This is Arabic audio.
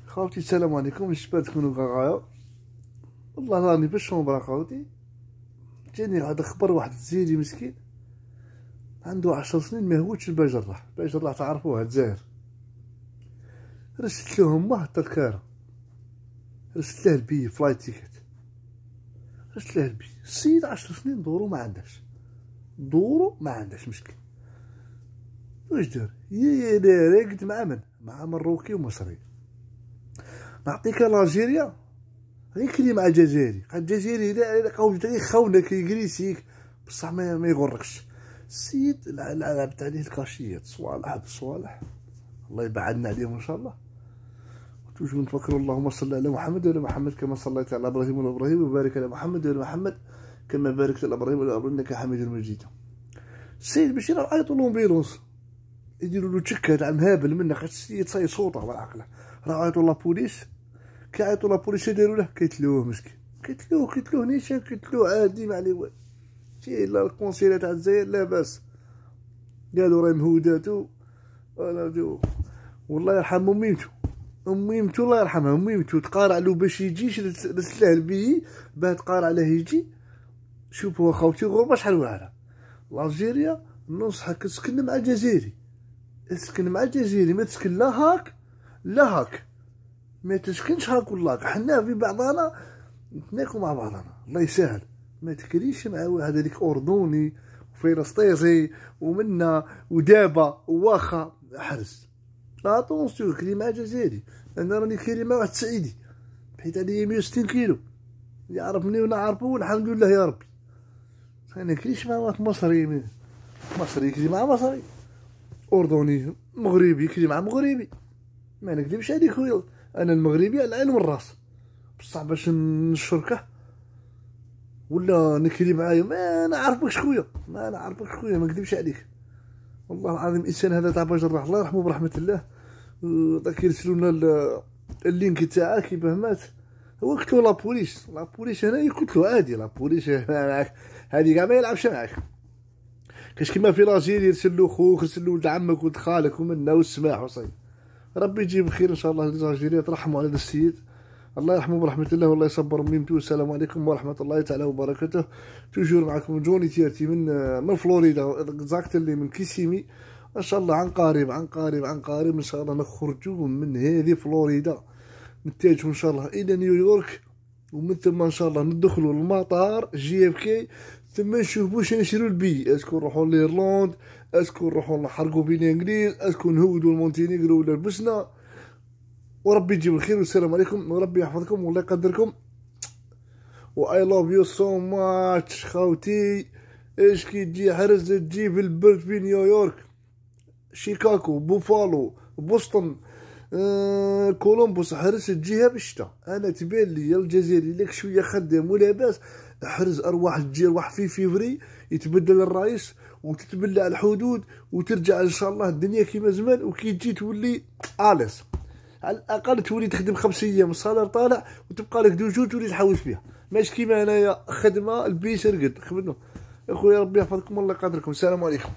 خاوتي السلام عليكم. جبت تكونوا غايا والله راني بالشومبرا خاوتي. جاني هذا خبر واحد الجزائري مسكين عنده 10 سنين ما هوتش الباجراح. الباجراح تعرفوها الجزائر. رسلت له امه التذكره، رسلت له البي فلايت تيكت، رسلت له البي. السيد 10 سنين دورو ما عندهاش مشكل. واش دار؟ يا دار قلت مع من؟ مع مروكي ومصري. نعطيك الجيريا غير كلي مع الجزائري. الجزائري الا قاو يخونك يجريسيك بصح ما يغركش. السيد لعبت عليه الكاشيات صوالح بصوالح، الله يبعدنا عليهم ان شاء الله. توجو نتفكروا اللهم صل على محمد وعلى محمد كما صليت على ابراهيم وعلى ابراهيم، وبارك على محمد وعلى محمد كما باركت على ابراهيم وعلى ابراهيم انك حميد مجيد. السيد باش يعيطوا لومبيلونس يديروا له تشكه تاع مهابل منه، خاطر السيد صاي صوته بالعقله. راه عيطوا لابوليس، كي عيطوا لابوليس داروا له كيتلوه مسكين، كيتلوه نيشان، كيتلوه عادي ما عليه والو. جي لا القنصله تاع الجزائر لاباس، قالوا راهي مهوداتو والله يرحم ميمتو. ميمتو الله يرحمها، ميمتو تقارع له باش يجيش، رسلت له البي باه تقارع له يجي. شوفوا خاوتي غربه شحال واعره. الجزائريه ننصحك تسكن مع الجزائري، اسكن مع الجزائري، ما تسكن لا هاك لا هاك، ما تسكنش هاك ولاك. حنا في بعضنا نتناكو مع بعضنا الله يسهل. ما تكريش مع واحد هذيك اردني وفلسطيني ومنا ودابا وواخا حرس. اتونسيون كري مع جزائري. انا راني كري مع واحد صعيدي بحيث عليا 160 كيلو، يعرفني ونعرفو والحمد لله يا ربي. انا كريش مع واحد مصري، مصري كري مع مصري، اردني مغربي كري مع مغربي. ما نكذبش عليك خويا، انا المغربي على العين والراس، بصح باش نشركه ولا نكري معايا ما نعرفكش خويا، ما نعرفكش خويا، ما نكذبش عليك. والله العظيم الانسان هذا تاع باجراح الله يرحمه برحمه الله، داك يرسلوا لنا اللينك تاعه كيفاه مات. هو قلت له لابوليس هنايا، قلت له عادي لابوليس معاك هادي كاع ما يلعبش معاك. كاش كيما في لاجيري يرسل له خوك، يرسل له ولد عمك ولد خالك ومنا والسماح وصاي. ربي يجيب بخير ان شاء الله. الجزائريين ترحموا على هذا السيد، الله يرحمه برحمه الله والله يصبر ميمتو. السلام عليكم ورحمه الله تعالى وبركاته. توجور معكم جوني تيرتي من فلوريدا اكزاكتلي من كيسيمي. ان شاء الله عن قريب ان شاء الله نخرجوا من هذه فلوريدا، نتجهوا ان شاء الله الى نيويورك، ومن ثم ان شاء الله ندخلوا المطار جي اف كي، ثم نشوف واش نشرو البي. اسكو نروحوا لإيرلند، اسكو نروحوا نحرقوا بين الانجليز، اسكو نهودوا المونتينيغرو ولا البوسنه. وربي يجيب الخير والسلام عليكم وربي يحفظكم والله يقدركم. و I love you so much خاوتي. اش كي تجي حرز تجي في البرد في نيويورك، شيكاغو، بوفالو، بوسطن، كولومبوس، حرز تجيها بالشتا. انا تبان لي الجزائري لك شويه خدام ولا باس، حرز ارواح تجي ارواح في فيفري يتبدل الرئيس وتتبلع الحدود وترجع ان شاء الله الدنيا كيما زمان، وكي تجي تولي اليس على الاقل تولي تخدم 5 ايام الصالير طالع وتبقى لك 2 جور تولي تحوس بها. ماشي كيما هنايا خدمه البيس رقد خدمه. اخويا ربي يحفظكم والله يقدركم. السلام عليكم.